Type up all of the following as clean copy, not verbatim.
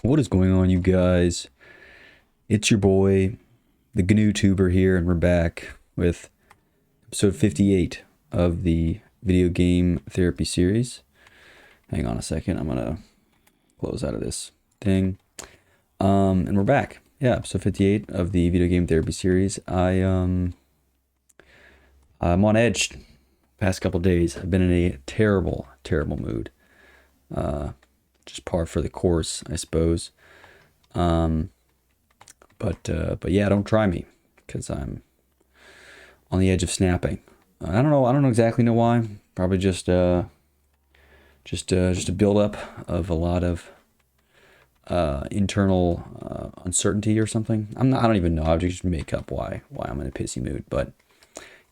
What is going on, you guys? It's your boy, the GNU Tuber here, and we're back with episode 58 of the video game therapy series. Hang on a second, I'm gonna close out of this thing. And we're back. Yeah, episode 58 of the video game therapy series. I'm on edge past couple days. I've been in a terrible mood. Just par for the course, I suppose. But yeah, don't try me, because I'm on the edge of snapping. I don't know exactly why. Probably just a build up of a lot of internal uncertainty or something. I don't even know. I'll just make up why I'm in a pissy mood. But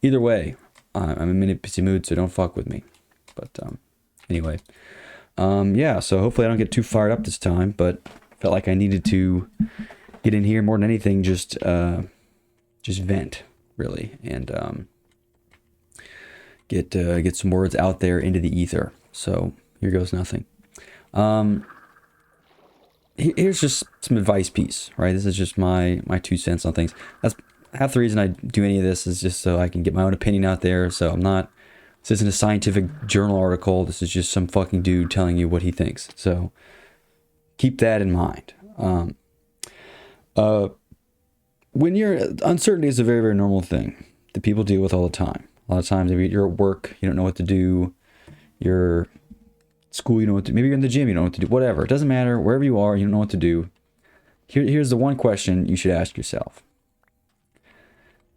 either way, I'm in a pissy mood, so don't fuck with me. But anyway, yeah. So hopefully I don't get too fired up this time. But felt like I needed to get in here more than anything, just vent really, and get some words out there into the ether. So here goes nothing. Here's just some advice piece, right? This is just my 2 cents on things. That's half the reason I do any of this, is just so I can get my own opinion out there. So this isn't a scientific journal article. This is just some fucking dude telling you what he thinks. So keep that in mind. When uncertainty is a very, very normal thing that people deal with all the time. A lot of times, if you're at work, you don't know what to do. You're at school, you don't know what to do. Maybe you're in the gym, you don't know what to do. Whatever. It doesn't matter. Wherever you are, you don't know what to do. Here's the one question you should ask yourself.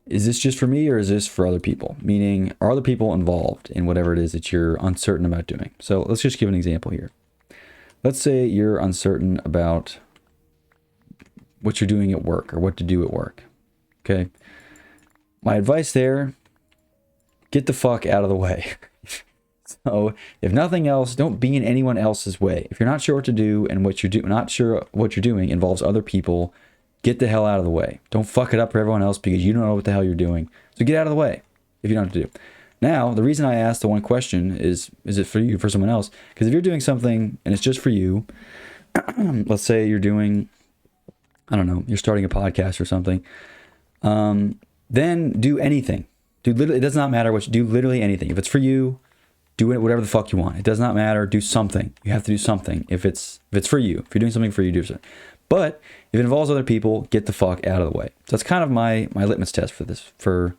Is this just for me, or is this for other people? Meaning, are other people involved in whatever it is that you're uncertain about doing? So let's just give an example here. Let's say you're uncertain about what you're doing at work, or what to do at work. Okay. My advice there, get the fuck out of the way. So if nothing else, don't be in anyone else's way. If you're not sure what to do, and not sure what you're doing involves other people, get the hell out of the way. Don't fuck it up for everyone else because you don't know what the hell you're doing. So get out of the way if you don't know what to do. Now, the reason I asked the one question is it for you, for someone else? Because if you're doing something and it's just for you, let's say you're doing, I don't know, you're starting a podcast or something, then do anything. It does not matter what you do, literally anything. If it's for you, do it, whatever the fuck you want. It does not matter. Do something. You have to do something. If it's for you, if you're doing something for you, do something. But if it involves other people, get the fuck out of the way. So that's kind of my litmus test for this, for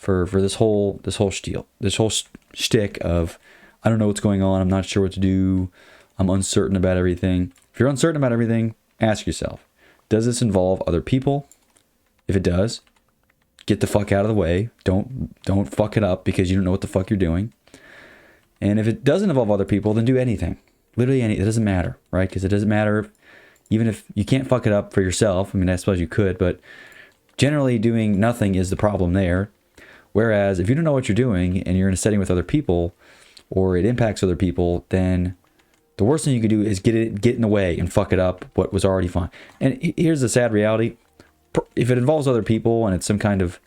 this whole spiel, this whole shtick of, I don't know what's going on. I'm not sure what to do. I'm uncertain about everything. If you're uncertain about everything, ask yourself, does this involve other people? If it does, get the fuck out of the way. Don't fuck it up because you don't know what the fuck you're doing. And if it doesn't involve other people, then do anything. Literally anything. It doesn't matter, right? Because it doesn't matter, even if you can't fuck it up for yourself. I mean, I suppose you could, but generally doing nothing is the problem there. Whereas if you don't know what you're doing and you're in a setting with other people, or it impacts other people, then the worst thing you could do is get in the way and fuck it up what was already fine. And here's the sad reality. If it involves other people and it's some kind of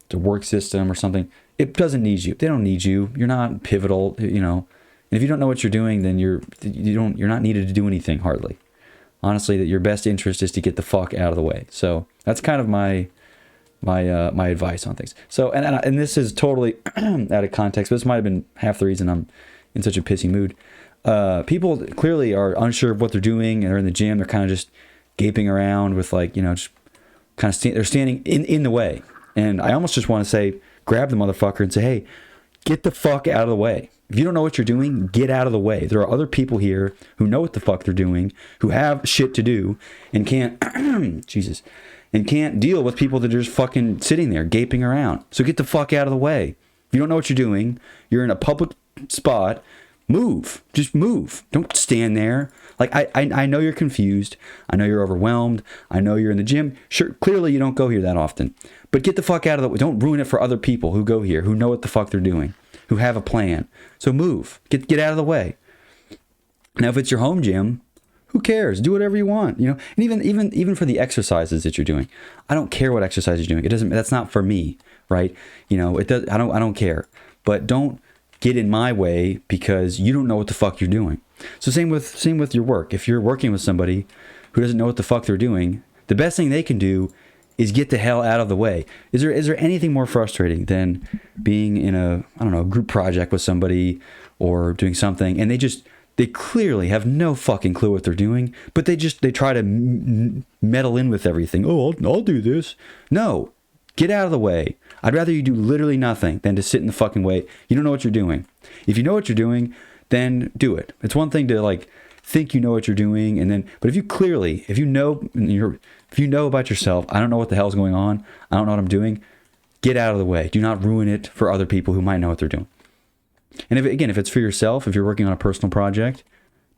the work system or something, it doesn't need you. They don't need you. You're not pivotal, you know. And if you don't know what you're doing, then you're not needed to do anything hardly. Honestly, that your best interest is to get the fuck out of the way. So that's kind of my advice on things. So and this is totally out of context, but this might have been half the reason I'm in such a pissy mood. People clearly are unsure of what they're doing, and they're in the gym. They're kind of just gaping around with, like, you know, just kind of they're standing in the way. And I almost just want to say, grab the motherfucker and say, hey, get the fuck out of the way. If you don't know what you're doing, get out of the way. There are other people here who know what the fuck they're doing, who have shit to do, and can't, and can't deal with people that are just fucking sitting there gaping around. So get the fuck out of the way. If you don't know what you're doing, you're in a public spot, move. Just move. Don't stand there. Like, I know you're confused. I know you're overwhelmed. I know you're in the gym. Sure, clearly you don't go here that often. But get the fuck out of the way. Don't ruin it for other people who go here, who know what the fuck they're doing, who have a plan. So move. Get out of the way. Now, if it's your home gym, who cares? Do whatever you want, you know. And even for the exercises that you're doing, I don't care what exercise you're doing. It doesn't. That's not for me, right? You know, it does. I don't care. But don't get in my way because you don't know what the fuck you're doing. So same with your work. If you're working with somebody who doesn't know what the fuck they're doing, the best thing they can do is get the hell out of the way. Is there anything more frustrating than being in a, I don't know, group project with somebody or doing something, and they clearly have no fucking clue what they're doing, but they try to meddle in with everything. Oh, I'll do this. No, get out of the way. I'd rather you do literally nothing than to sit in the fucking way. You don't know what you're doing. If you know what you're doing, then do it. It's one thing to like think you know what you're doing, and then, but if you know about yourself, I don't know what the hell's going on, I don't know what I'm doing, get out of the way. Do not ruin it for other people who might know what they're doing. And if it's for yourself, if you're working on a personal project,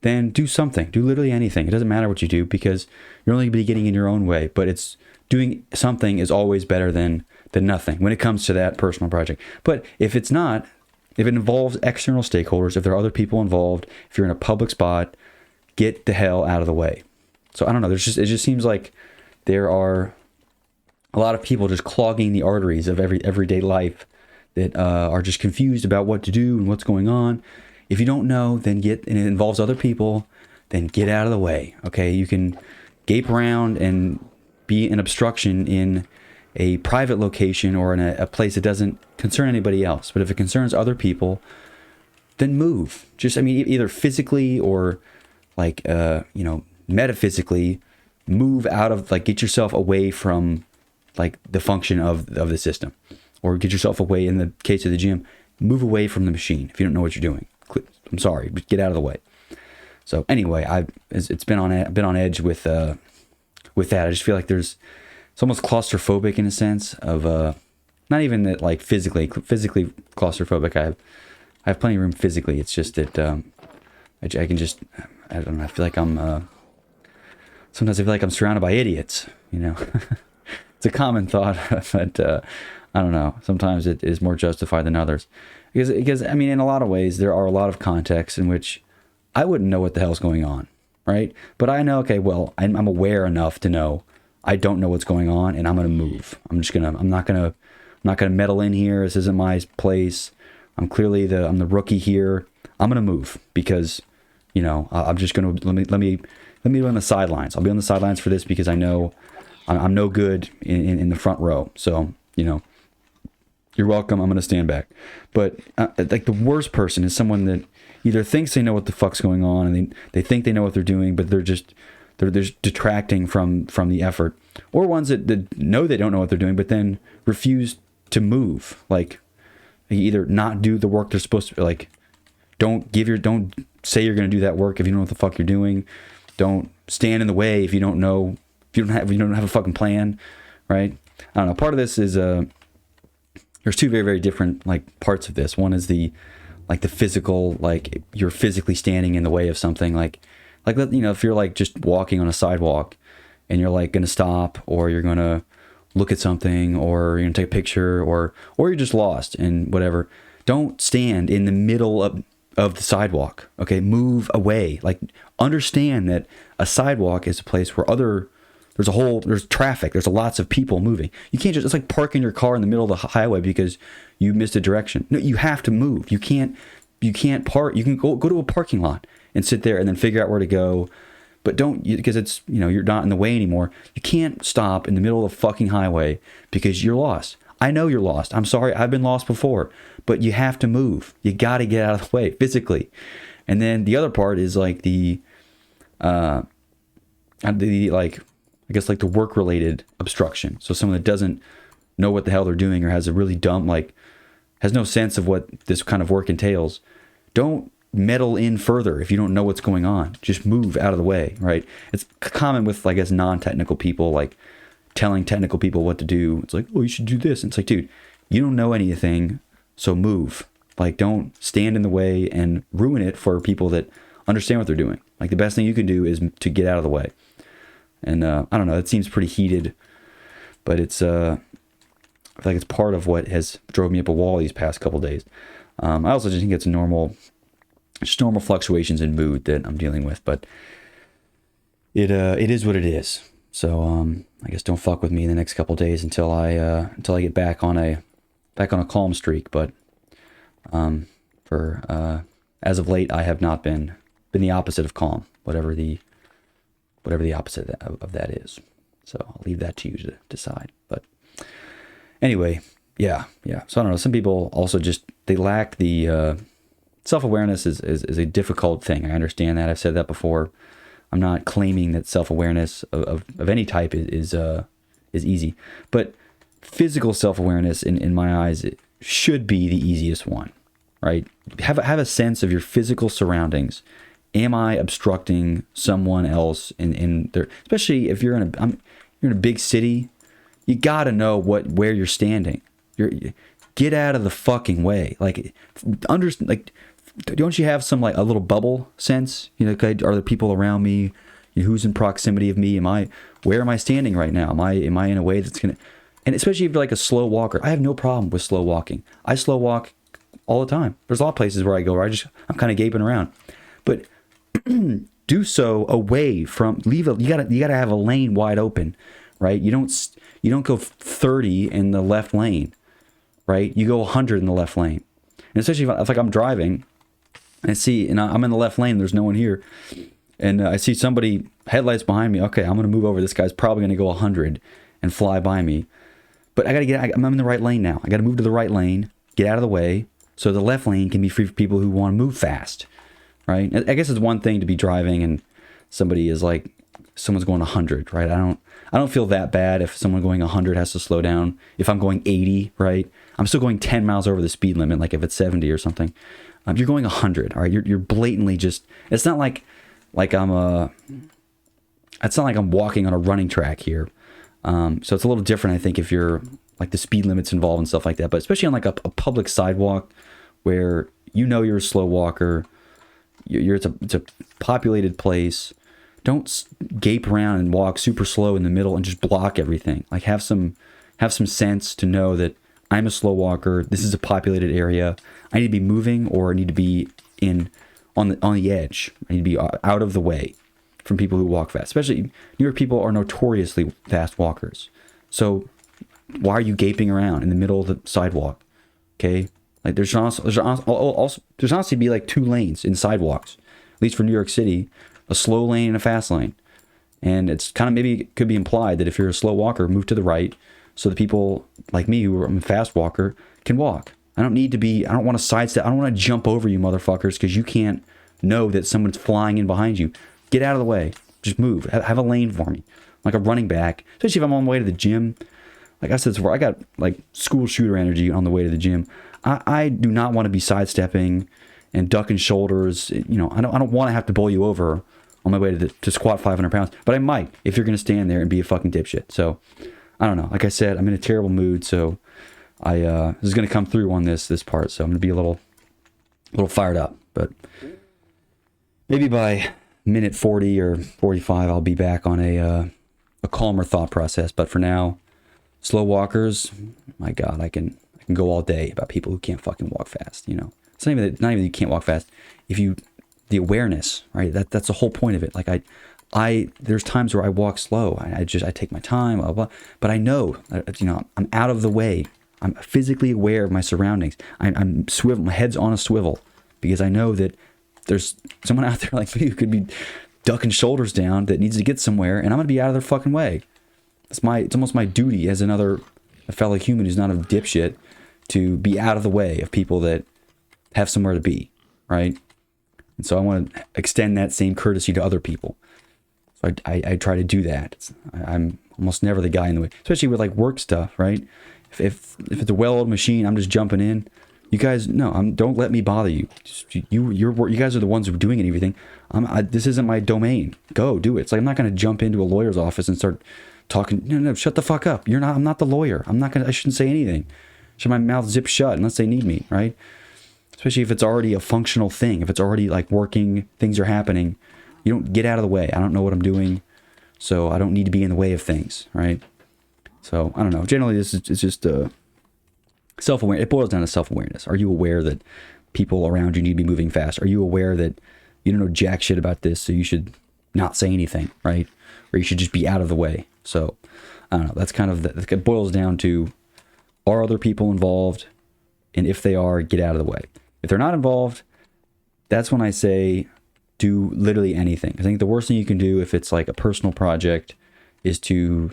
then do something. Do literally anything. It doesn't matter what you do, because you're only going to be getting in your own way. But it's doing something is always better than nothing when it comes to that personal project. But if it's not, if it involves external stakeholders, if there are other people involved, if you're in a public spot, get the hell out of the way. So I don't know. It just seems like there are a lot of people just clogging the arteries of everyday life that are just confused about what to do and what's going on. If you don't know, then and it involves other people, then get out of the way, okay? You can gape around and be an obstruction in a private location or in a place that doesn't concern anybody else. But if it concerns other people, then move. Either physically or like, metaphysically, move out of, like, get yourself away from, like, the function of the system. Or get yourself away, in the case of the gym, move away from the machine if you don't know what you're doing. I'm sorry, but get out of the way. So anyway, it's been on edge with that. I just feel like it's almost claustrophobic in a sense of not even that, like, physically claustrophobic. I have plenty of room physically. It's just that I don't know. I feel like sometimes I feel like I'm surrounded by idiots. You know, it's a common thought, but. I don't know. Sometimes it is more justified than others. Because in a lot of ways, there are a lot of contexts in which I wouldn't know what the hell's going on, right? But I know, okay, well, I'm aware enough to know I don't know what's going on, and I'm going to move. I'm not going to meddle in here. This isn't my place. I'm the rookie here. I'm going to move because, I'm just going to, let me be on the sidelines. I'll be on the sidelines for this because I know I'm no good in the front row. So, you're welcome. I'm going to stand back. But like the worst person is someone that either thinks they know what the fuck's going on and they think they know what they're doing, but they're just detracting from the effort, or ones that know they don't know what they're doing, but then refuse to move. Like, either not do the work they're supposed to, like, don't say you're going to do that work if you don't know what the fuck you're doing. Don't stand in the way if you don't know, if you don't have a fucking plan, right? I don't know. Part of this is there's two very, very different, like, parts of this. One is the physical, like, you're physically standing in the way of something, like, if you're, like, just walking on a sidewalk and you're, like, going to stop, or you're going to look at something, or you're going to take a picture, or you're just lost and whatever. Don't stand in the middle of the sidewalk. Okay. Move away. Like, understand that a sidewalk is a place where there's traffic. There's lots of people moving. You can't it's like parking your car in the middle of the highway because you missed a direction. No, you have to move. You can't park. You can go to a parking lot and sit there and then figure out where to go. But because it's, you're not in the way anymore. You can't stop in the middle of the fucking highway because you're lost. I know you're lost. I'm sorry. I've been lost before, but you have to move. You got to get out of the way physically. And then the other part is like the work-related obstruction. So someone that doesn't know what the hell they're doing, or has a really dumb, has no sense of what this kind of work entails. Don't meddle in further if you don't know what's going on. Just move out of the way, right? It's common with, I guess, non-technical people, like telling technical people what to do. It's like, oh, you should do this. And it's like, dude, you don't know anything, so move. Like, don't stand in the way and ruin it for people that understand what they're doing. Like, the best thing you can do is to get out of the way. And I don't know, it seems pretty heated, but it's I feel like it's part of what has drove me up a wall these past couple days. I also just think it's normal fluctuations in mood that I'm dealing with, but it is what it is. So I guess don't fuck with me in the next couple days until I get back on a calm streak. But for as of late, I have not been the opposite of calm, whatever the whatever the opposite of that is. So I'll leave that to you to decide. But anyway, yeah. So I don't know. Some people also just, they lack the self-awareness is a difficult thing. I understand that. I've said that before. I'm not claiming that self-awareness of any type is easy, but physical self-awareness in my eyes, it should be the easiest one, right? Have a sense of your physical surroundings. Am I obstructing someone else in their, especially if you're in a big city, you gotta know where you're standing. Get out of the fucking way. Don't you have some a little bubble sense? Are there people around me? Who's in proximity of me? Where am I standing right now? Am I in a way that's gonna, and especially if you're a slow walker, I have no problem with slow walking. I slow walk all the time. There's a lot of places where I go where I'm kind of gaping around, but do so away from, you gotta have a lane wide open, right? You don't go 30 in the left lane, right? You go 100 in the left lane. And especially if I'm driving and I'm in the left lane, there's no one here, and I see somebody, headlights behind me, okay, I'm gonna move over. This guy's probably gonna go 100 and fly by me, but I'm in the right lane now. I gotta move to the right lane, get out of the way, so the left lane can be free for people who want to move fast. Right? I guess it's one thing to be driving and someone's going 100, right? I don't feel that bad if someone going 100 has to slow down. If I'm going 80, right? I'm still going 10 miles over the speed limit, like if it's 70 or something. You're going 100, all right? You're blatantly just, it's not like I'm walking on a running track here. So it's a little different, I think, if you're the speed limits involved and stuff like that. But especially on a public sidewalk where you're a slow walker, it's a populated place. Don't gape around and walk super slow in the middle and just block everything. Have some sense to know that I'm a slow walker. This is a populated area. I need to be moving, or I need to be on the edge. I need to be out of the way from people who walk fast. Especially New York people are notoriously fast walkers. So why are you gaping around in the middle of the sidewalk? Okay. There's honestly be 2 lanes in sidewalks, at least for New York City, a slow lane and a fast lane. And it's kind of, maybe it could be implied that if you're a slow walker, move to the right so the people like me who are a fast walker can walk. I don't want to sidestep. I don't want to jump over you motherfuckers because you can't know that someone's flying in behind you. Get out of the way. Just move. Have a lane for me. Like a running back, especially if I'm on the way to the gym. Like I said before, I got school shooter energy on the way to the gym. I do not want to be sidestepping and ducking shoulders. I don't want to have to bowl you over on my way to squat 500 pounds. But I might if you're going to stand there and be a fucking dipshit. So I don't know. Like I said, I'm in a terrible mood. So this is going to come through on this part. So I'm going to be a little fired up. But maybe by minute 40 or 45, I'll be back on a calmer thought process. But for now, slow walkers, my God, I can go all day about people who can't fucking walk fast. It's not even that you can't walk fast. The awareness, right? That's the whole point of it. There's times where I walk slow. I take my time, blah, blah, but I know, I'm out of the way. I'm physically aware of my surroundings. I'm my head's on a swivel because I know that there's someone out there like me who could be ducking shoulders down that needs to get somewhere, and I'm gonna be out of their fucking way. It's almost my duty as a fellow human who's not a dipshit to be out of the way of people that have somewhere to be, right? And so I want to extend that same courtesy to other people. So I try to do that. I'm almost never the guy in the way, especially with work stuff, right? If it's a well-oiled machine, I'm just jumping in. You guys, no, don't let me bother you. You guys are the ones who are doing everything. This isn't my domain. Go do it. It's I'm not going to jump into a lawyer's office and start talking. No, shut the fuck up. I'm not the lawyer. I shouldn't say anything. Should my mouth zip shut unless they need me, right? Especially if it's already a functional thing. If it's already working, things are happening. You don't get out of the way. I don't know what I'm doing, so I don't need to be in the way of things, right? So I don't know. Generally, it's just self-awareness. It boils down to self-awareness. Are you aware that people around you need to be moving fast? Are you aware that you don't know jack shit about this, so you should not say anything, right? Or you should just be out of the way. So I don't know. That's kind of it boils down to, are other people involved? And if they are, get out of the way. If they're not involved, that's when I say do literally anything. I think the worst thing you can do if it's like a personal project is to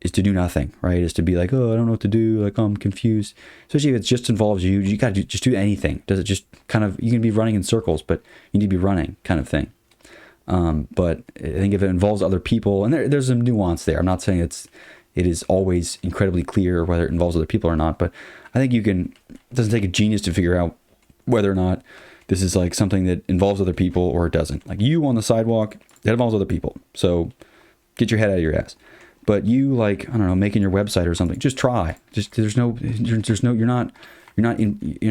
do nothing, right? Is to be like, oh, I don't know what to do, like, oh, I'm confused. Especially if it just involves you, you gotta just do anything. Does it just kind of, you can be running in circles, but you need to be running, kind of thing. But I think if it involves other people, and there's some nuance there. I'm not saying it is always incredibly clear whether it involves other people or not, but I think it doesn't take a genius to figure out whether or not this is like something that involves other people or it doesn't. Like you on the sidewalk, that involves other people. So get your head out of your ass. But you, like, I don't know, making your website or something, just try. Just you're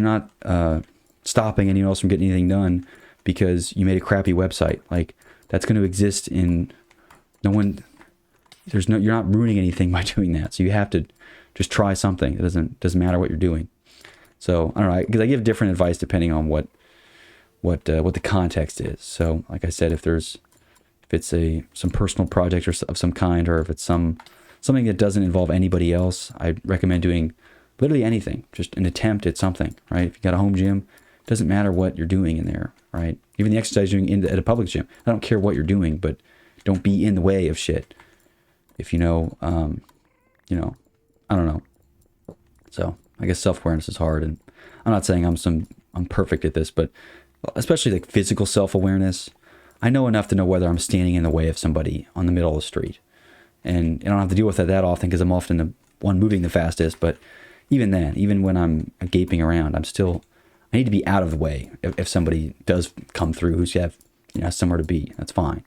not stopping anyone else from getting anything done because you made a crappy website. Like, that's going to exist in you're not ruining anything by doing that. So you have to just try something. It doesn't matter what you're doing. So I don't know, because I give different advice depending on what the context is. So like I said, if it's some personal project of some kind, or if it's something that doesn't involve anybody else, I recommend doing literally anything, just an attempt at something, right? If you got a home gym, it doesn't matter what you're doing in there, right? Even the exercise you're doing at a public gym, I don't care what you're doing, but don't be in the way of shit. If I don't know. So I guess self-awareness is hard, and I'm not saying I'm perfect at this, but especially like physical self-awareness, I know enough to know whether I'm standing in the way of somebody on the middle of the street. And I don't have to deal with that often because I'm often the one moving the fastest. But even then, even when I'm gaping around, I need to be out of the way. If somebody does come through who's somewhere to be, that's fine,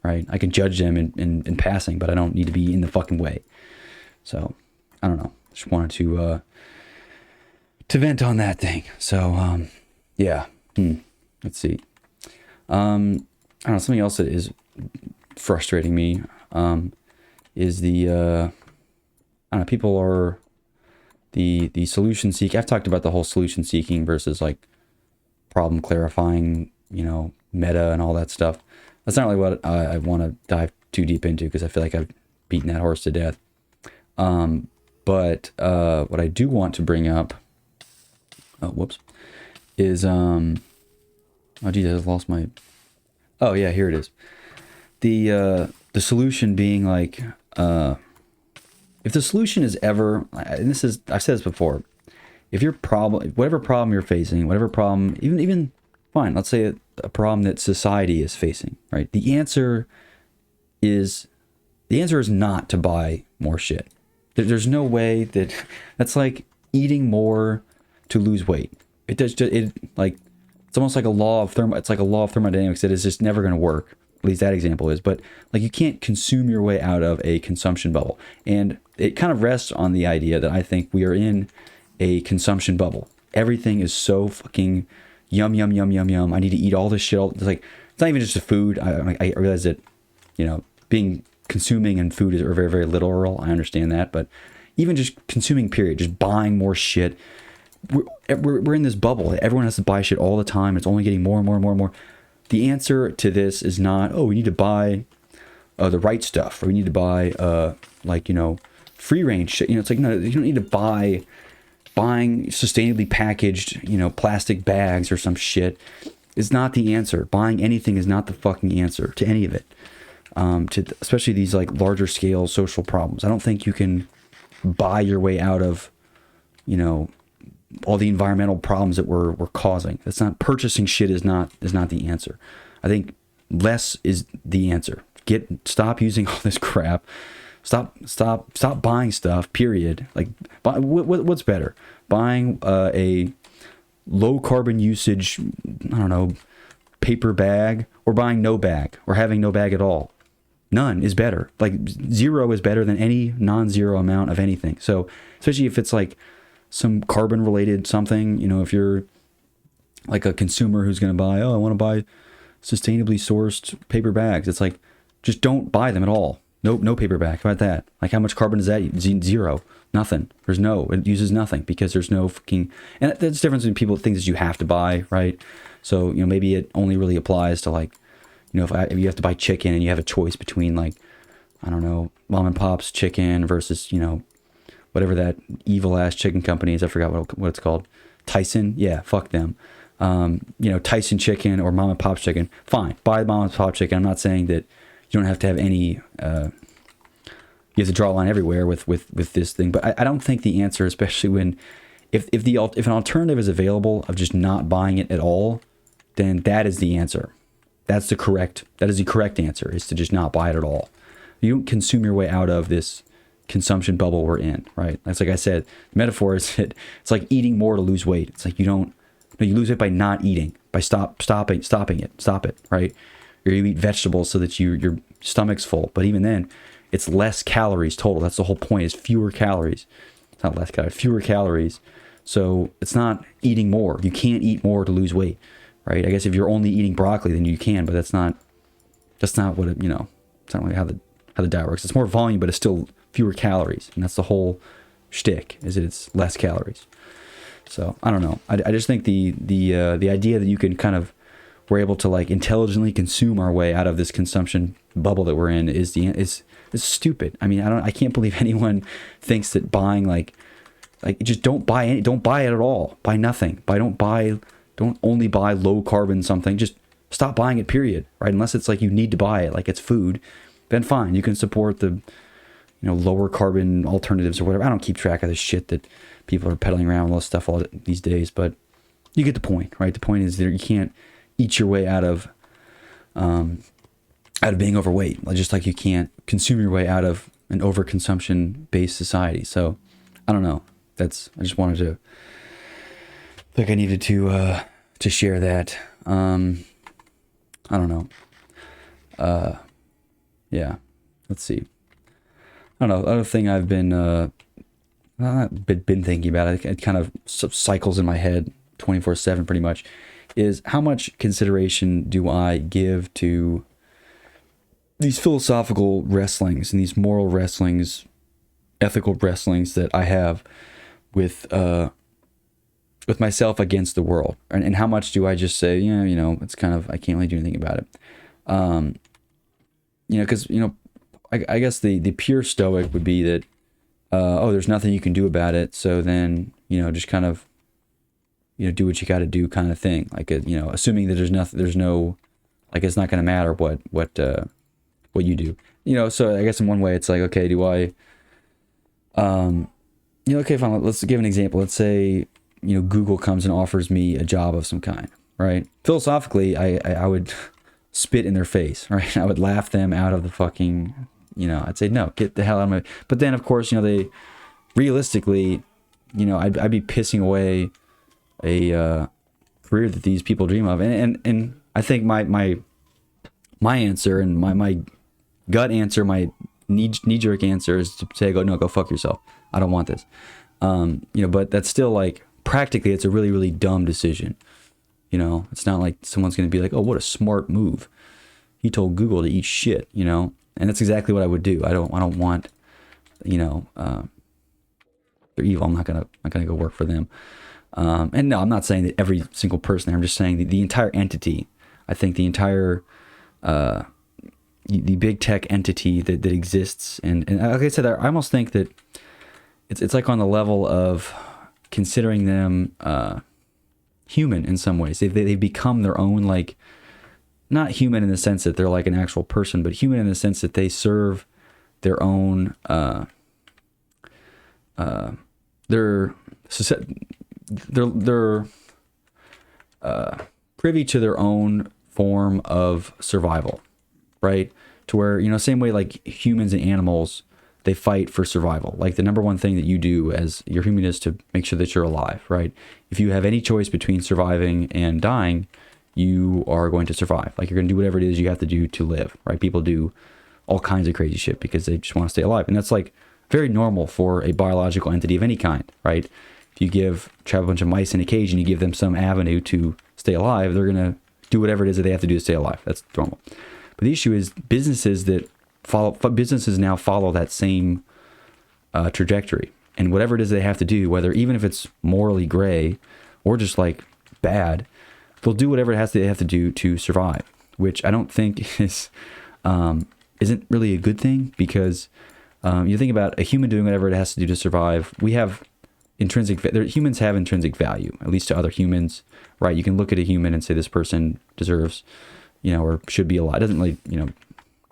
right? I can judge them in passing, but I don't need to be in the fucking way. So, I don't know. Just wanted to vent on that thing. So, yeah. Let's see. I don't know, something else that is frustrating me is I don't know, people are the solution seek. I've talked about the whole solution seeking versus like problem clarifying, meta and all that stuff. That's not really what I want to dive too deep into because I feel like I've beaten that horse to death. But what I do want to bring up, is oh geez, I just lost my. Oh yeah, here it is. The solution being like, if the solution is ever, and I've said this before, if your problem, whatever problem you're facing, whatever problem, even fine, let's say a problem that society is facing, right? The answer is not to buy more shit. There's no way that's like eating more to lose weight. It's almost like a law of thermodynamics that is just never going to work. At least that example is. But like, you can't consume your way out of a consumption bubble. And it kind of rests on the idea that I think we are in a consumption bubble. Everything is so fucking yum, yum, yum, yum, yum. I need to eat all this shit. It's not even just the food. I realize that, consuming and food are very, very literal. I understand that. But even just consuming, period, just buying more shit. We're in this bubble. Everyone has to buy shit all the time. It's only getting more and more and more and more. The answer to this is not, we need to buy the right stuff, or we need to buy free range shit. It's like, no, you don't need to buying sustainably packaged plastic bags or some shit is not the answer. Buying anything is not the fucking answer to any of it. Especially these like larger scale social problems. I don't think you can buy your way out of all the environmental problems that we're causing. That's not, purchasing shit is not the answer. I think less is the answer. Stop using all this crap. Stop buying stuff, period. Like, what's better? Buying a low carbon usage, I don't know, paper bag, or buying no bag, or having no bag at all? None is better. Like, zero is better than any non-zero amount of anything. So, especially if it's like some carbon related something, if you're like a consumer who's going to buy, I want to buy sustainably sourced paper bags. It's like, just don't buy them at all. No paper bag. How about that? Like, how much carbon does that use? Zero. Nothing. It uses nothing because there's no fucking, and that's the difference between people think that you have to buy, right? So, maybe it only really applies to like, if you have to buy chicken and you have a choice between like, I don't know, mom and pop's chicken versus, whatever that evil ass chicken company is. I forgot what it's called. Tyson. Yeah. Fuck them. Tyson chicken or mom and pop's chicken, fine, buy mom and pop chicken. I'm not saying that you don't have to have any, you have to draw a line everywhere with this thing, but I don't think the answer, especially when, if an alternative is available of just not buying it at all, then that is the answer. That is the correct answer, is to just not buy it at all. You don't consume your way out of this consumption bubble we're in, right? That's like I said, the metaphor is it's like eating more to lose weight. It's like you lose it by not eating, by stopping it, right? Or you eat vegetables so that your stomach's full. But even then, it's less calories total. That's the whole point, is fewer calories. It's not less calories, fewer calories. So it's not eating more. You can't eat more to lose weight, right? I guess if you're only eating broccoli, then you can, but that's not what it, it's not really how the diet works. It's more volume, but it's still fewer calories. And that's the whole shtick, is that it's less calories. So I don't know. I just think the idea that you can we're able to like intelligently consume our way out of this consumption bubble that we're in is stupid. I mean, I can't believe anyone thinks that buying like just don't buy it at all. Buy nothing. Don't only buy low carbon something. Just stop buying it, period. Right? Unless it's like you need to buy it, like it's food, then fine. You can support the lower carbon alternatives or whatever. I don't keep track of the shit that people are peddling around with all this stuff all these days, but you get the point, right? The point is that you can't eat your way out of being overweight, just like you can't consume your way out of an overconsumption based society. So I don't know. I just wanted to, I needed to share that. I don't know. Yeah, let's see. I don't know. The other thing I've been thinking about, it kind of cycles in my head 24/7 pretty much, is how much consideration do I give to these philosophical wrestlings and these moral wrestlings, ethical wrestlings that I have with myself against the world, and how much do I just say, it's kind of, I can't really do anything about it, because I guess the pure stoic would be that, there's nothing you can do about it, so then just kind of do what you got to do, kind of thing, like assuming that there's no like it's not going to matter what you do, so I guess in one way it's like, okay, do I okay, fine, let's give an example. Let's say Google comes and offers me a job of some kind, right? Philosophically, I would spit in their face, right? I would laugh them out of the fucking, I'd say, no, get the hell out of my, but then of course, they realistically, I'd be pissing away a career that these people dream of. And I think my answer and my gut answer, my knee-jerk answer is to say, go fuck yourself. I don't want this. But that's still like, practically, it's a really, really dumb decision. It's not like someone's going to be like, oh, what a smart move. He told Google to eat shit, and that's exactly what I would do. I don't want, they're evil. I'm not going to go work for them. And no, I'm not saying that every single person there. I'm just saying the entire entity. I think the entire, the big tech entity that exists. And like I said, I almost think that it's like on the level of considering them human in some ways. They've become their own, like, not human in the sense that they're like an actual person, but human in the sense that they serve their own, they're privy to their own form of survival, right? To where, same way like humans and animals, they fight for survival. Like the number one thing that you do as your human is to make sure that you're alive, right? If you have any choice between surviving and dying, you are going to survive. Like you're going to do whatever it is you have to do to live, right? People do all kinds of crazy shit because they just want to stay alive. And that's like very normal for a biological entity of any kind, right? If you trap a bunch of mice in a cage and you give them some avenue to stay alive, they're going to do whatever it is that they have to do to stay alive. That's normal. But the issue is businesses now follow that same trajectory, and whatever it is they have to do, whether even if it's morally gray or just like bad, they'll do whatever they have to do to survive, which I don't think isn't really a good thing, because you think about a human doing whatever it has to do to survive. We have humans have intrinsic value, at least to other humans, right? You can look at a human and say this person deserves, or should be alive. It doesn't really,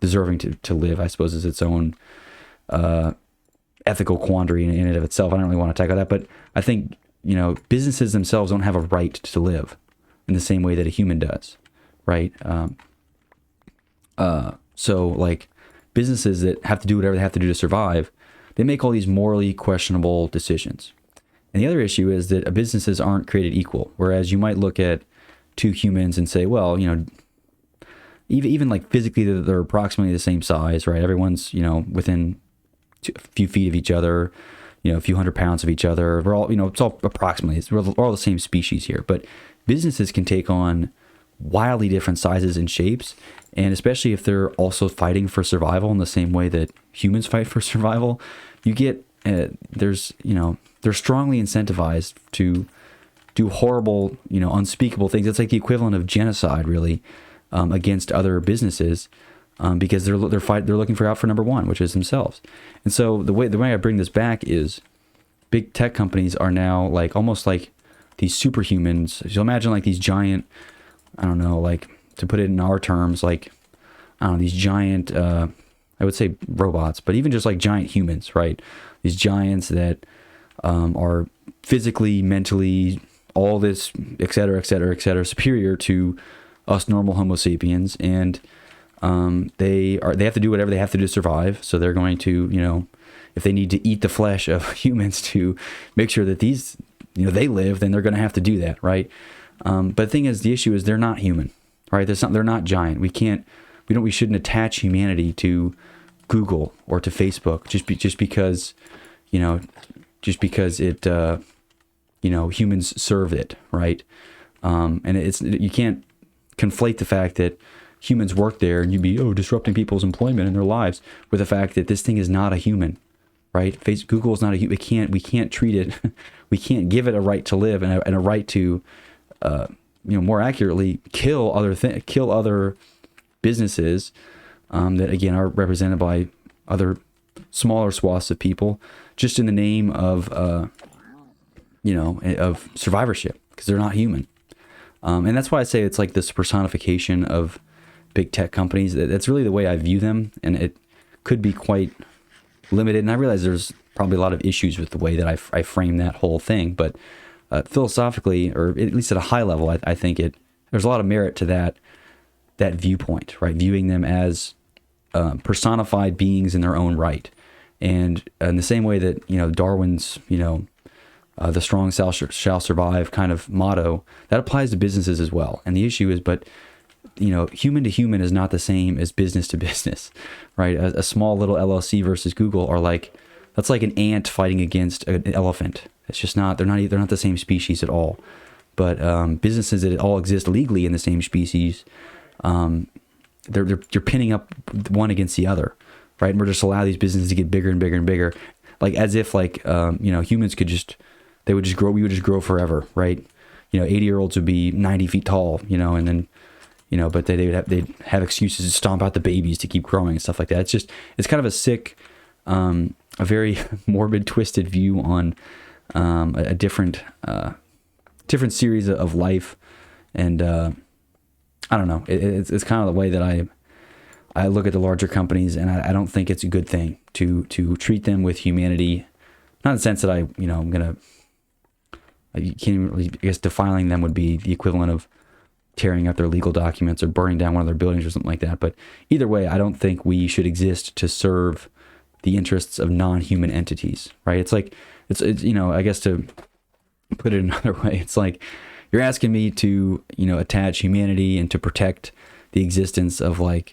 deserving to live, I suppose, is its own ethical quandary in and of itself. I don't really want to tackle that, but I think, businesses themselves don't have a right to live in the same way that a human does, right? So like businesses that have to do whatever they have to do to survive, they make all these morally questionable decisions. And the other issue is that businesses aren't created equal. Whereas you might look at two humans and say, well, even like physically they're approximately the same size, right? Everyone's, within a few feet of each other, a few 100 pounds of each other. We're all, it's all approximately, we're all the same species here. But businesses can take on wildly different sizes and shapes. And especially if they're also fighting for survival in the same way that humans fight for survival, you get, they're strongly incentivized to do horrible, unspeakable things. It's like the equivalent of genocide, really, against other businesses, because they're looking for number one, which is themselves. And so the way I bring this back is big tech companies are now almost like these superhumans. So imagine like these giant, I don't know, like to put it in our terms, like, I don't know, these giant, I would say robots, but even just like giant humans, right? These giants that are physically, mentally, all this, et cetera, et cetera, et cetera, superior to us normal Homo sapiens. And they have to do whatever they have to do to survive. So they're going to, if they need to eat the flesh of humans to make sure that these, they live, then they're going to have to do that, right? But the thing is, the issue is they're not human, right? They're not giant. We shouldn't attach humanity to Google or to Facebook just because it, humans serve it, right? And you can't conflate the fact that humans work there and you'd be, disrupting people's employment and their lives with the fact that this thing is not a human, right? Google is not a human. We can't treat it. We can't give it a right to live and a right to, more accurately, kill other businesses that again are represented by other smaller swaths of people, just in the name of of survivorship, because they're not human. And that's why I say it's like this personification of big tech companies. That's really the way I view them, and it could be quite limited. And I realize there's probably a lot of issues with the way that I frame that whole thing, but philosophically, or at least at a high level, I think there's a lot of merit to that viewpoint, right? Viewing them as personified beings in their own right. And in the same way that, Darwin's, the strong shall survive kind of motto, that applies to businesses as well. And the issue is, human to human is not the same as business to business, right? A small little LLC versus Google that's like an ant fighting against an elephant. It's just not, they're not the same species at all. But businesses that all exist legally in the same species, you're pinning up one against the other, right? And we're just allow these businesses to get bigger and bigger and bigger, like as if humans we would just grow forever, right? 80-year-olds would be 90 feet tall, and then, but they'd have excuses to stomp out the babies to keep growing and stuff like that. It's kind of a sick, a very morbid, twisted view on a different series of life. And I don't know, it's kind of the way that I look at the larger companies, and I don't think it's a good thing to treat them with humanity. Not in the sense that you can't even really, I guess defiling them would be the equivalent of tearing up their legal documents or burning down one of their buildings or something like that. But either way, I don't think we should exist to serve the interests of non-human entities, right? It's like, it's I guess to put it another way, it's like you're asking me to, attach humanity and to protect the existence of I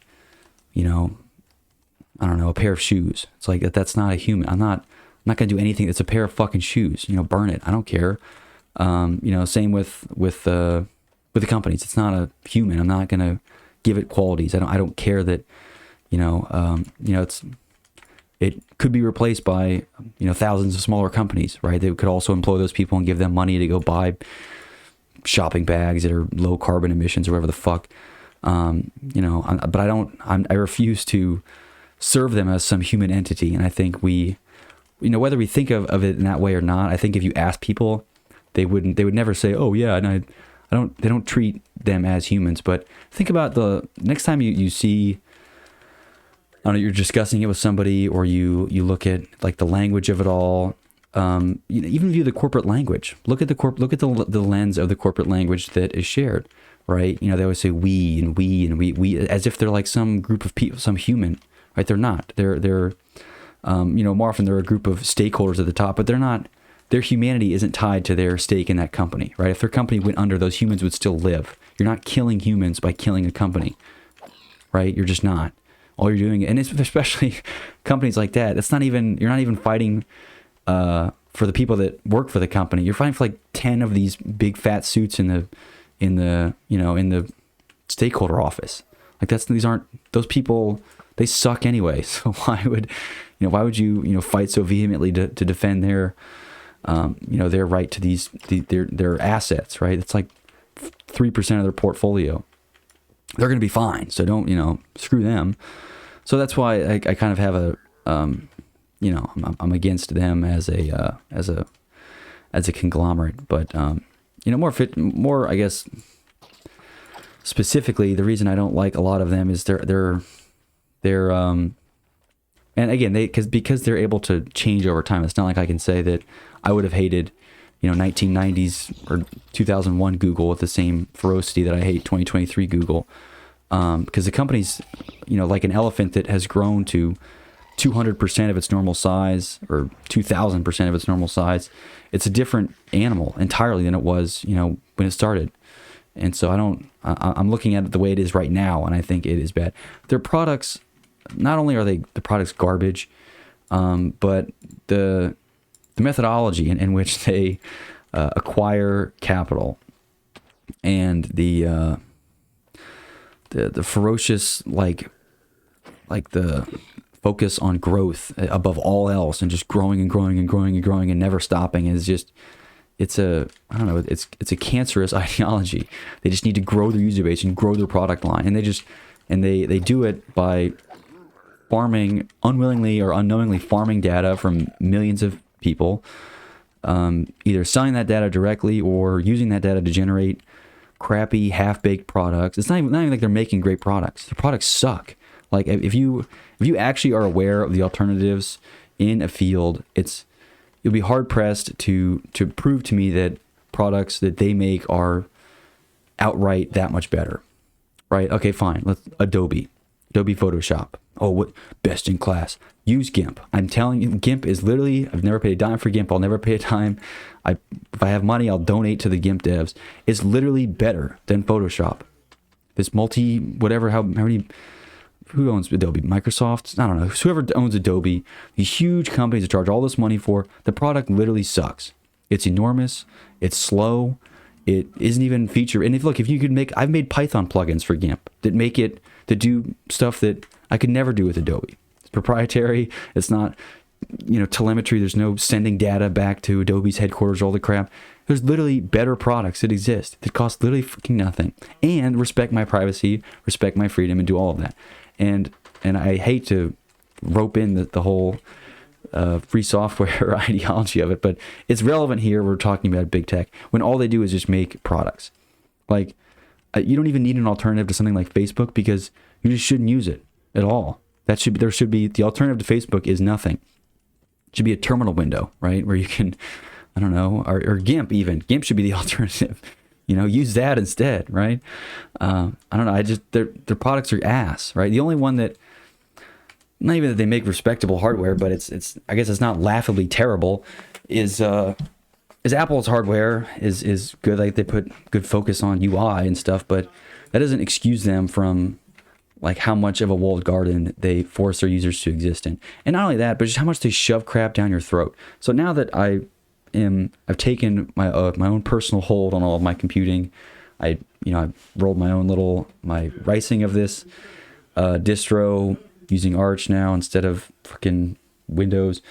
don't know, a pair of shoes. It's like, that's not a human. I'm not going to do anything. It's a pair of fucking shoes, burn it. I don't care. Same with the companies. It's not a human. I'm not going to give it qualities. I don't care that, it could be replaced by, thousands of smaller companies, right? They could also employ those people and give them money to go buy shopping bags that are low carbon emissions or whatever the fuck. But I refuse to serve them as some human entity. And I think we whether we think of it in that way or not, I think if you ask people, they would never say, oh yeah, and they don't treat them as humans. But think about the next time you see, I don't know, you're discussing it with somebody, or you look at like the language of it all. Even view the corporate language. Look at the lens of the corporate language that is shared, right? They always say we and we, as if they're like some group of people, some human, right? They're not. They're more often they're a group of stakeholders at the top, but they're not. Their humanity isn't tied to their stake in that company, right? If their company went under, those humans would still live. You're not killing humans by killing a company, right? You're just not. All you're doing, and it's especially companies like that, you're not even fighting for the people that work for the company. You're fighting for like 10 of these big fat suits in the stakeholder office. Like those people, they suck anyway. So why would you fight so vehemently to defend their right to their assets, right? It's like 3% of their portfolio. They're going to be fine. So don't, screw them. So that's why I kind of have a, I'm against them as a conglomerate, but, more, I guess, specifically, the reason I don't like a lot of them is they're and again, because they're able to change over time. It's not like I can say that I would have hated, 1990s or 2001 Google with the same ferocity that I hate 2023 Google. Because the company's, like an elephant that has grown to 200% of its normal size or 2,000% of its normal size. It's a different animal entirely than it was, when it started. And so I'm looking at it the way it is right now, and I think it is bad. Their products, not only are the products garbage, but the methodology in which they acquire capital and the ferocious like the focus on growth above all else and just growing and growing and growing and growing and never stopping is just it's a cancerous ideology. They just need to grow their user base and grow their product line, and they do it by farming, unwillingly or unknowingly farming data from millions of people, either selling that data directly or using that data to generate crappy half-baked products. It's not even like they're making great products. The products suck. Like if you actually are aware of the alternatives in a field, you'll be hard pressed to prove to me that products that they make are outright that much better. Right? Okay, fine. Adobe Photoshop. Oh, what best in class. Use GIMP. I'm telling you, GIMP is literally, I've never paid a dime for GIMP. I'll never pay a dime. If I have money, I'll donate to the GIMP devs. It's literally better than Photoshop. This who owns Adobe? Microsoft? I don't know. Whoever owns Adobe, these huge companies that charge all this money for, the product literally sucks. It's enormous. It's slow. It isn't even feature. And if you could I've made Python plugins for GIMP that do stuff that I could never do with Adobe. It's proprietary. It's not, telemetry. There's no sending data back to Adobe's headquarters, all the crap. There's literally better products that exist that cost literally fucking nothing and respect my privacy, respect my freedom, and do all of that. And I hate to rope in the whole free software ideology of it, but it's relevant here. We're talking about big tech when all they do is just make products. Like, you don't even need an alternative to something like Facebook because you just shouldn't use it at all. The alternative to Facebook is nothing. It should be a terminal window, right? Where you can, I don't know, or GIMP even. GIMP should be the alternative. Use that instead, right? I don't know. Their products are ass, right? The only one that, not even that they make respectable hardware, but it's I guess it's not laughably terrible, is Apple's hardware is good. Like they put good focus on UI and stuff, but that doesn't excuse them from like how much of a walled garden they force their users to exist in. And not only that, but just how much they shove crap down your throat. So now that I've taken my own personal hold on all of my computing, I rolled my ricing of this distro using Arch now instead of freaking Windows.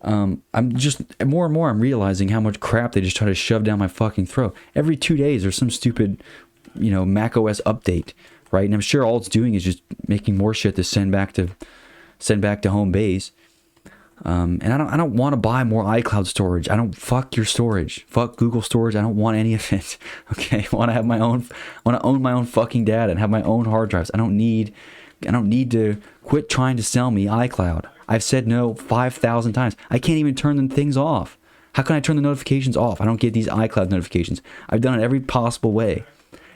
I'm just more and more I'm realizing how much crap they just try to shove down my fucking throat. Every 2 days there's some stupid, Mac OS update, right? And I'm sure all it's doing is just making more shit to send back to home base. And I don't want to buy more iCloud storage. I don't, fuck your storage. Fuck Google storage. I don't want any of it. Okay. I want to have my own, I want to own my own fucking data and have my own hard drives. I don't need to quit trying to sell me iCloud. I've said no 5,000 times. I can't even turn the things off. How can I turn the notifications off? I don't get these iCloud notifications. I've done it every possible way.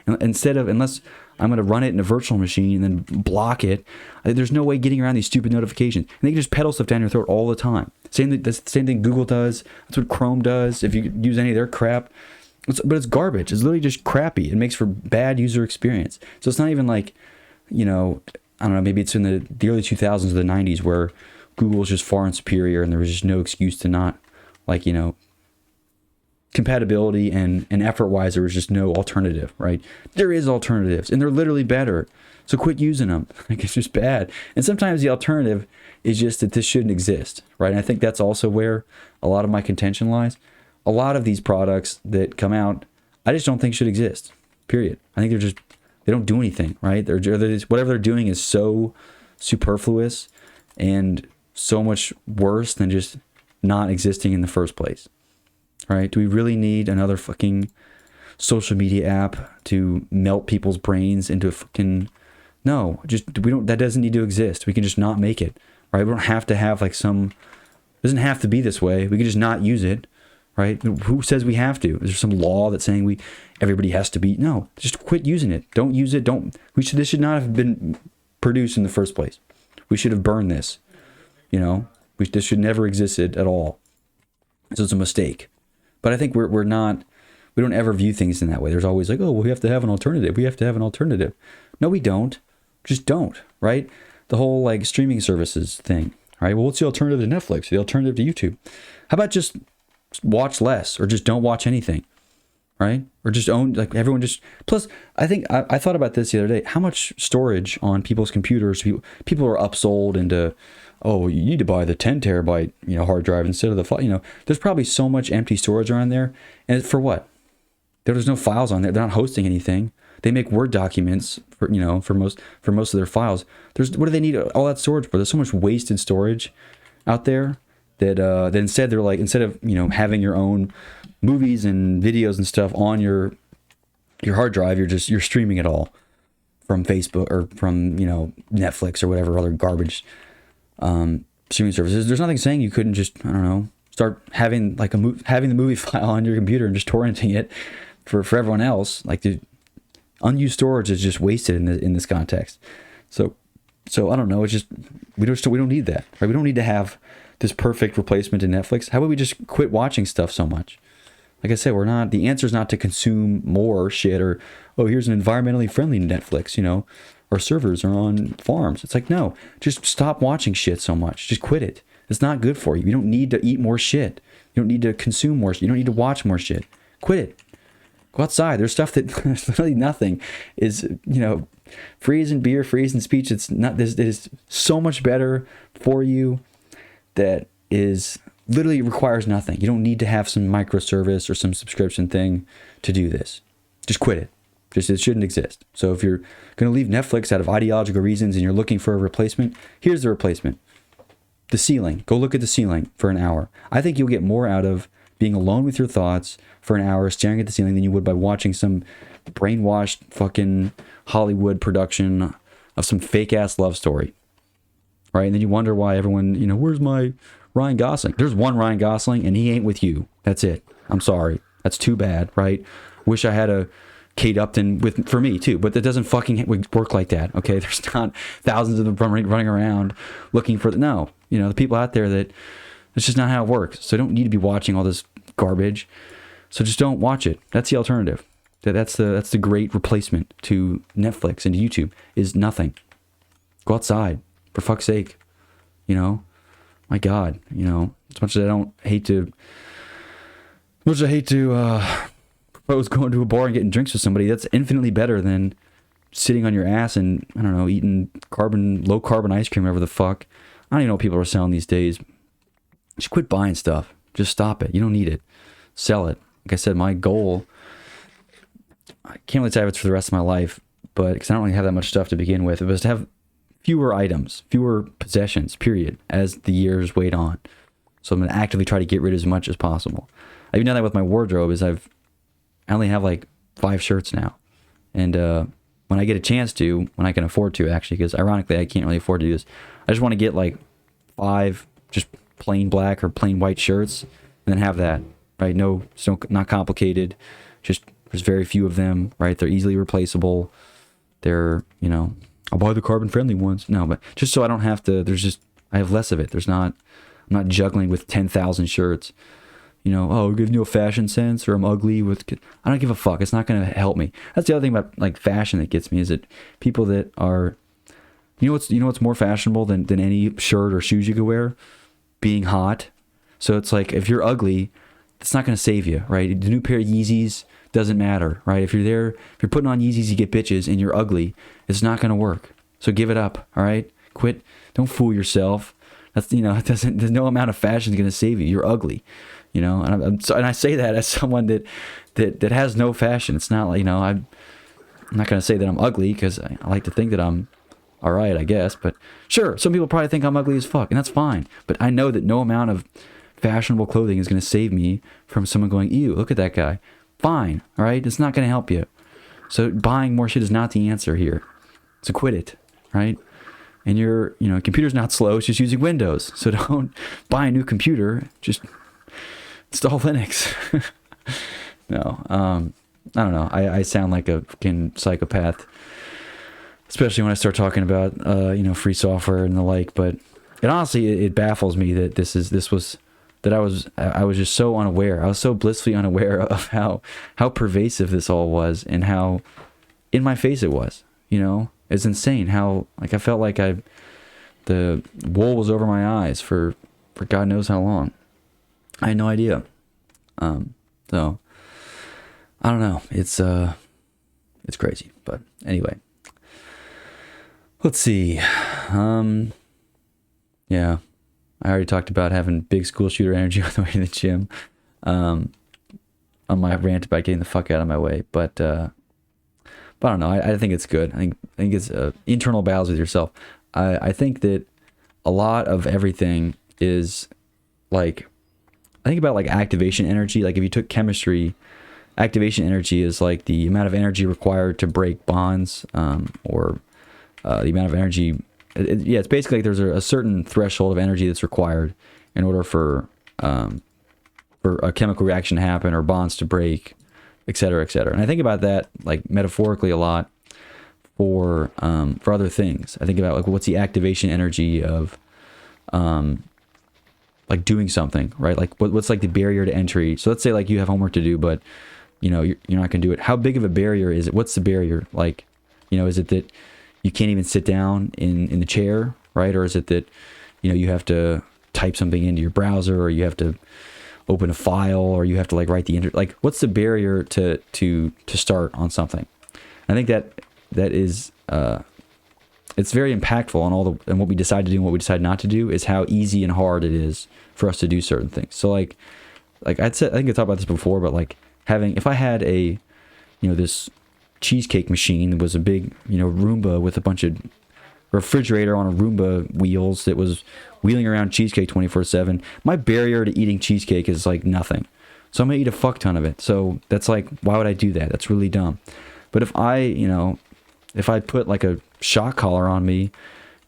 Unless I'm going to run it in a virtual machine and then block it, there's no way getting around these stupid notifications. And they can just peddle stuff down your throat all the time. That's the same thing Google does. That's what Chrome does. If you use any of their crap. But it's garbage. It's literally just crappy. It makes for bad user experience. So it's not even like, I don't know, maybe it's in the early 2000s or the 90s where Google was just far and superior and there was just no excuse to not, compatibility and effort-wise, there was just no alternative, right? There is alternatives, and they're literally better. So quit using them. It's just bad. And sometimes the alternative is just that this shouldn't exist, right? And I think that's also where a lot of my contention lies. A lot of these products that come out, I just don't think should exist, period. I think they don't do anything, right? Whatever they're doing is so superfluous and so much worse than just not existing in the first place, right? Do we really need another fucking social media app to melt people's brains into a fucking... No, that doesn't need to exist. We can just not make it, right? We don't have to have it doesn't have to be this way. We can just not use it, right? Who says we have to? Is there some law that's saying everybody has to be? No, just quit using it. Don't use it. This should not have been produced in the first place. We should have burned this, this should never existed at all. So it's a mistake. But I think we don't ever view things in that way. There's always we have to have an alternative. We have to have an alternative. No, we don't. Just don't, right? The whole streaming services thing, right? Well, what's the alternative to Netflix? The alternative to YouTube? How about just watch less or just don't watch anything, right? Or just own, everyone just... Plus, I think, I thought about this the other day. How much storage on people's computers, people are upsold into... Oh, you need to buy the 10 terabyte, hard drive instead of the, there's probably so much empty storage around there. And for what? There's no files on there. They're not hosting anything. They make Word documents for most of their files. What do they need all that storage for? There's so much wasted storage out there that instead they're instead of, having your own movies and videos and stuff on your hard drive, you're streaming it all from Facebook or from, Netflix or whatever other garbage streaming services. There's nothing saying you couldn't just, start having having the movie file on your computer and just torrenting it for everyone else. The unused storage is just wasted in this context. So I don't know. It's just we don't need that, right? We don't need to have this perfect replacement to Netflix. How about we just quit watching stuff so much? Like I said, the answer is not to consume more shit or, here's an environmentally friendly Netflix, our servers are on farms. It's no, just stop watching shit so much. Just quit it. It's not good for you. You don't need to eat more shit. You don't need to consume more shit. You don't need to watch more shit. Quit it. Go outside. There's stuff that literally nothing is, free as in beer, free as in speech. It is so much better for you that is literally requires nothing. You don't need to have some microservice or some subscription thing to do this. Just quit it. It shouldn't exist. So if you're going to leave Netflix out of ideological reasons and you're looking for a replacement, here's the replacement. The ceiling. Go look at the ceiling for an hour. I think you'll get more out of being alone with your thoughts for an hour staring at the ceiling than you would by watching some brainwashed fucking Hollywood production of some fake-ass love story. Right? And then you wonder why everyone, where's my Ryan Gosling? There's one Ryan Gosling and he ain't with you. That's it. I'm sorry. That's too bad, right? Wish I had a Kate Upton for me too, but that doesn't fucking work like that. Okay, there's not thousands of them running around looking for the people out there that's just not how it works. So I don't need to be watching all this garbage. So just don't watch it. That's the alternative. That's the great replacement to Netflix and to YouTube is nothing. Go outside for fuck's sake. My God. As much as I hate to propose going to a bar and getting drinks with somebody, that's infinitely better than sitting on your ass and, eating low carbon ice cream, whatever the fuck. I don't even know what people are selling these days. Just quit buying stuff. Just stop it. You don't need it. Sell it. Like I said, my goal, I can't really say if it's for the rest of my life, but because I don't really have that much stuff to begin with, it was to have fewer items, fewer possessions, period, as the years wait on. So I'm going to actively try to get rid of as much as possible. I've even done that with my wardrobe. I only have like 5 shirts now. And when I get a chance to, when I can afford to actually, because ironically I can't really afford to do this, I just want to get like 5 just plain black or plain white shirts and then have that, right? No, not complicated. Just there's very few of them, right? They're easily replaceable. They're, I'll buy the carbon friendly ones. No, but just so I don't have to, I have less of it. I'm not juggling with 10,000 shirts. Oh, giving you a fashion sense, or I'm ugly with. I don't give a fuck. It's not going to help me. That's the other thing about like fashion that gets me is that people that are, what's more fashionable than any shirt or shoes you could wear, being hot. So it's like if you're ugly, it's not going to save you, right? The new pair of Yeezys doesn't matter, right? If you're putting on Yeezys, you get bitches, and you're ugly, it's not going to work. So give it up, all right? Quit. Don't fool yourself. That's it doesn't. There's no amount of fashion is going to save you. You're ugly. And I say that as someone that has no fashion. It's not like, I'm not going to say that I'm ugly because I like to think that I'm all right, I guess. But sure, some people probably think I'm ugly as fuck, and that's fine. But I know that no amount of fashionable clothing is going to save me from someone going, ew, look at that guy. Fine, all right? It's not going to help you. So buying more shit is not the answer here. So quit it, right? And computer's not slow. It's just using Windows. So don't buy a new computer. Just install Linux. No, I don't know. I sound like a fucking psychopath, especially when I start talking about free software and the like. But it baffles me that I was just so unaware. I was so blissfully unaware of how pervasive this all was and how in my face it was. It's insane how I felt like the wool was over my eyes for God knows how long. I had no idea. So I don't know. It's crazy. But anyway, let's see. Yeah, I already talked about having big school shooter energy on the way to the gym. On my rant about getting the fuck out of my way, but I don't know. I think it's good. I think it's internal battles with yourself. I think that a lot of everything is like. I think about like activation energy. Like if you took chemistry, activation energy is like the amount of energy required to break bonds, or the amount of energy. It's basically like there's a certain threshold of energy that's required in order for a chemical reaction to happen or bonds to break, et cetera, et cetera. And I think about that like metaphorically a lot for other things. I think about like what's the activation energy of like doing something, right? Like what's like the barrier to entry? So let's say like you have homework to do, but you're not going to do it. How big of a barrier is it? What's the barrier? Like, is it that you can't even sit down in the chair, right? Or is it that, you have to type something into your browser, or you have to open a file, or you have to like write like what's the barrier to start on something? I think that is, it's very impactful on and what we decide to do and what we decide not to do is how easy and hard it is for us to do certain things. So like I think I talked about this before, but like if I had a, this cheesecake machine that was a big, Roomba with a bunch of refrigerator on a Roomba wheels that was wheeling around cheesecake 24/7, my barrier to eating cheesecake is like nothing. So I'm gonna eat a fuck ton of it. So that's like, why would I do that? That's really dumb. But if I put like a shock collar on me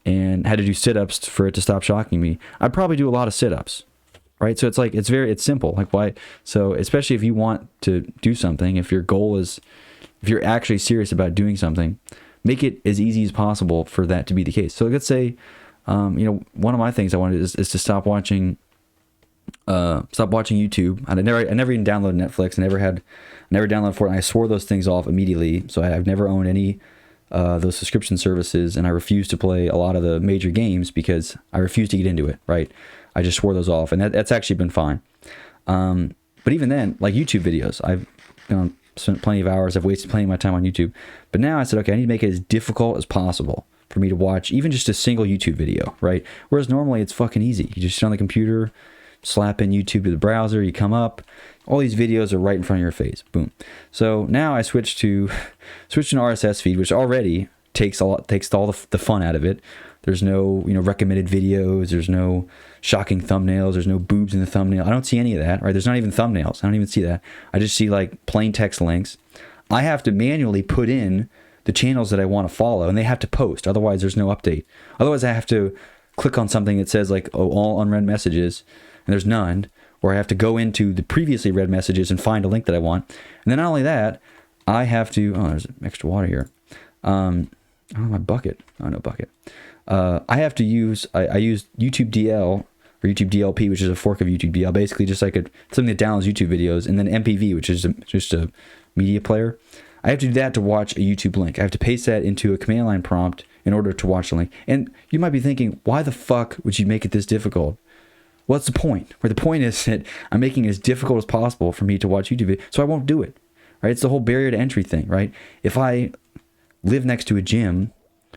and had to do sit-ups for it to stop shocking me, I'd probably do a lot of sit-ups, right? So it's like, it's simple. Like why? So especially if you want to do something, if your goal is, if you're actually serious about doing something, make it as easy as possible for that to be the case. So let's say, one of my things I wanted is to stop watching YouTube. I never even downloaded Netflix. I never downloaded Fortnite. I swore those things off immediately. So I've never owned any those subscription services, and I refuse to play a lot of the major games because I refuse to get into it, right? I just swore those off, and that's actually been fine. But even then, like YouTube videos, I've spent plenty of hours, I've wasted plenty of my time on YouTube. But now I said, okay, I need to make it as difficult as possible for me to watch even just a single YouTube video, right? Whereas normally it's fucking easy. You just sit on the computer, slap in YouTube to the browser, you come up, all these videos are right in front of your face. Boom. So now I switched to an RSS feed, which already takes all the fun out of it. There's no, recommended videos. There's no shocking thumbnails. There's no boobs in the thumbnail. I don't see any of that, right? There's not even thumbnails. I don't even see that. I just see like plain text links. I have to manually put in the channels that I want to follow, and they have to post. Otherwise, there's no update. Otherwise, I have to click on something that says like, oh, all unread messages, and there's none. Or I have to go into the previously read messages and find a link that I want. And then not only that, I have to, there's extra water here. My bucket. Oh, no bucket. I have to use, I use YouTube DL or YouTube DLP, which is a fork of YouTube DL, basically just like something that downloads YouTube videos, and then MPV, which is just a media player. I have to do that to watch a YouTube link. I have to paste that into a command line prompt in order to watch the link. And you might be thinking, why the fuck would you make it this difficult? What's the point? Where the point is that I'm making it as difficult as possible for me to watch YouTube videos, so I won't do it. Right? It's the whole barrier to entry thing, right? If I live next to a gym,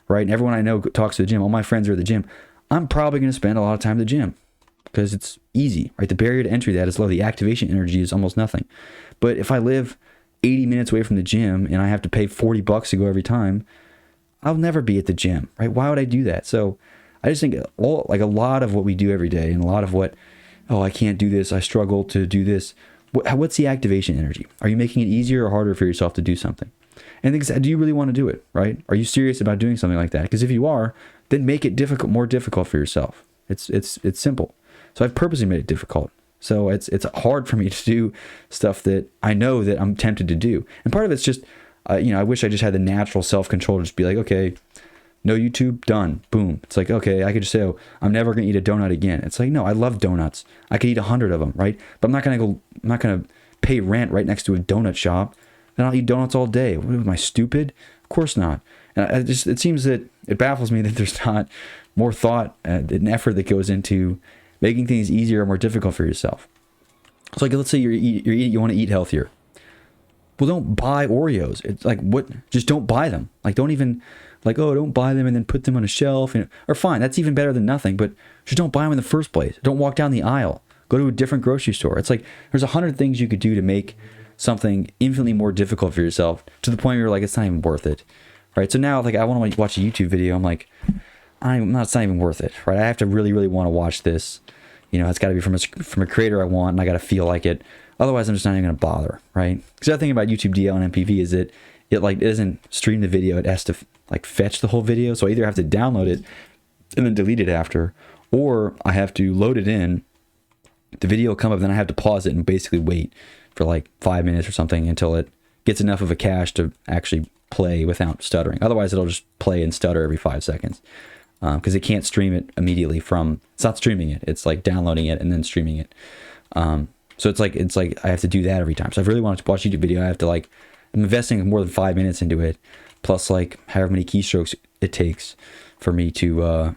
right, and everyone I know talks to the gym, all my friends are at the gym, I'm probably going to spend a lot of time at the gym because it's easy, right? The barrier to entry to that is low. The activation energy is almost nothing. But if I live 80 minutes away from the gym and I have to pay $40 to go every time, I'll never be at the gym, right? Why would I do that? So I just think a lot of what we do every day and a lot of what, I can't do this, I struggle to do this. What's the activation energy? Are you making it easier or harder for yourself to do something? And do you really want to do it, right? Are you serious about doing something like that? Because if you are, then make it more difficult for yourself. It's simple. So I've purposely made it difficult. So it's hard for me to do stuff that I know that I'm tempted to do. And part of it's just, I wish I just had the natural self-control to just be like, okay, no YouTube, done, boom. It's like, okay, I could just say, I'm never going to eat a donut again. It's like, no, I love donuts. I could eat 100 of them, right? But I'm not going to pay rent right next to a donut shop. Then I'll eat donuts all day. What, am I stupid? Of course not. And it seems that it baffles me that there's not more thought and effort that goes into making things easier or more difficult for yourself. It's like, let's say you want to eat healthier. Well, don't buy Oreos. It's like, what? Just don't buy them. Like, don't even, like, don't buy them and then put them on a shelf. Or fine, that's even better than nothing. But just don't buy them in the first place. Don't walk down the aisle. Go to a different grocery store. It's like there's 100 things you could do to make something infinitely more difficult for yourself to the point where you're like, it's not even worth it, right? So now, like, I want to watch a YouTube video. I'm like, it's not even worth it, right? I have to really, really want to watch this. It's got to be from a creator I want, and I got to feel like it. Otherwise, I'm just not even going to bother, right? Because the other thing about YouTube DL and MPV is that it doesn't stream the video. It has to like fetch the whole video. So I either have to download it and then delete it after, or I have to load it in. The video will come up, then I have to pause it and basically wait for like 5 minutes or something until it gets enough of a cache to actually play without stuttering. Otherwise, it'll just play and stutter every 5 seconds because it can't stream it immediately from. It's not streaming it. It's like downloading it and then streaming it. So it's like I have to do that every time. So if I really want to watch a YouTube video, I have to I'm investing more than 5 minutes into it, plus like however many keystrokes it takes for me to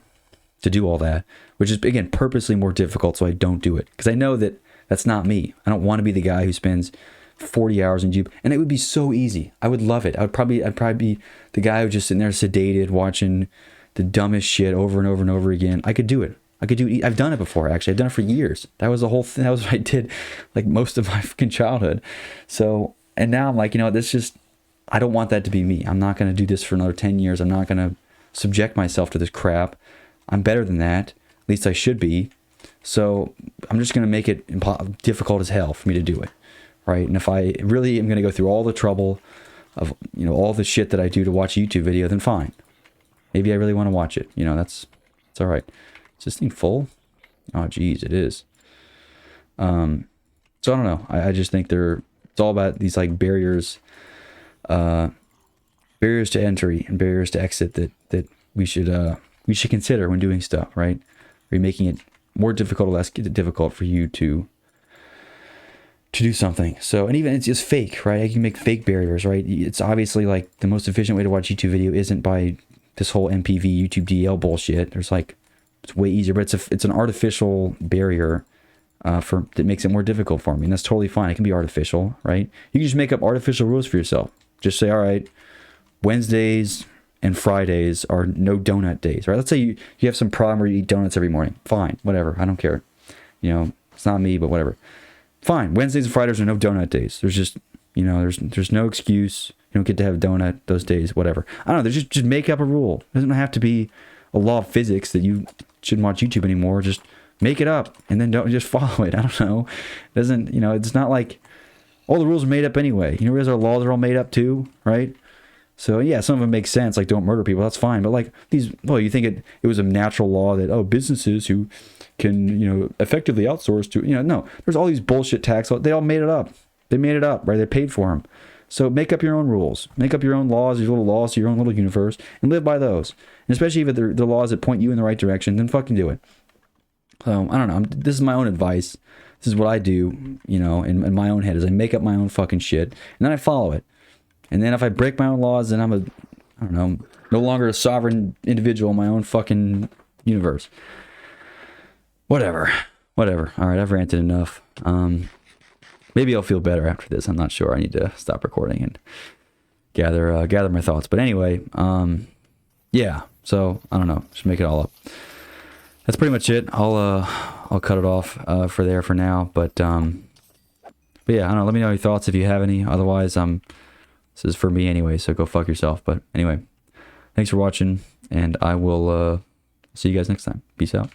do all that, which is again purposely more difficult. So I don't do it because I know that that's not me. I don't want to be the guy who spends 40 hours in YouTube, and it would be so easy. I would love it. I'd probably be the guy who's just sitting there sedated, watching the dumbest shit over and over and over again. I could do it. I've done it before, actually. I've done it for years. That was the whole thing. That was what I did like most of my fucking childhood. So, and now I'm like, I don't want that to be me. I'm not going to do this for another 10 years. I'm not going to subject myself to this crap. I'm better than that. At least I should be. So I'm just going to make it difficult as hell for me to do it. Right. And if I really am going to go through all the trouble of, all the shit that I do to watch a YouTube video, then fine. Maybe I really want to watch it. That's all right. Is this thing full? Oh, geez, it is. So I don't know. I just think it's all about these like barriers to entry and barriers to exit that we should consider when doing stuff, right? Are you making it more difficult or less difficult for you to do something? So, and even it's just fake, right? You can make fake barriers, right? It's obviously like the most efficient way to watch YouTube video isn't by this whole MPV YouTube DL bullshit. There's like, it's way easier, but it's an artificial barrier that makes it more difficult for me, and that's totally fine. It can be artificial, right? You can just make up artificial rules for yourself. Just say, all right, Wednesdays and Fridays are no donut days, right? Let's say you have some problem where you eat donuts every morning. Fine, whatever. I don't care. It's not me, but whatever. Fine. Wednesdays and Fridays are no donut days. There's just You know, there's no excuse. You don't get to have a donut those days, whatever. I don't know. There's just make up a rule. It doesn't have to be a law of physics that you shouldn't watch YouTube anymore. Just make it up and then don't just follow it. I don't know. It doesn't, you know, it's not like all the rules are made up anyway. You know, realize our laws are all made up too, right? So yeah, some of them make sense, like don't murder people, that's fine. But like these, well, you think it was a natural law that, oh, businesses who can, you know, effectively outsource to, you know, no, there's all these bullshit tax laws. They all made it up. They made it up, right? They paid for them. So make up your own rules, make up your own laws, your little laws to your own little universe, and live by those. And especially if they're the laws that point you in the right direction, then fucking do it. So I don't know. This is my own advice. This is what I do, you know, in my own head, is I make up my own fucking shit, and then I follow it. And then if I break my own laws, then I don't know, no longer a sovereign individual in my own fucking universe. Whatever. All right, I've ranted enough. Maybe I'll feel better after this. I'm not sure. I need to stop recording and gather my thoughts. But anyway, yeah. So I don't know. Just make it all up. That's pretty much it. I'll cut it off for now. But yeah, I don't know. Let me know your thoughts if you have any. Otherwise, this is for me anyway. So go fuck yourself. But anyway, thanks for watching, and I will see you guys next time. Peace out.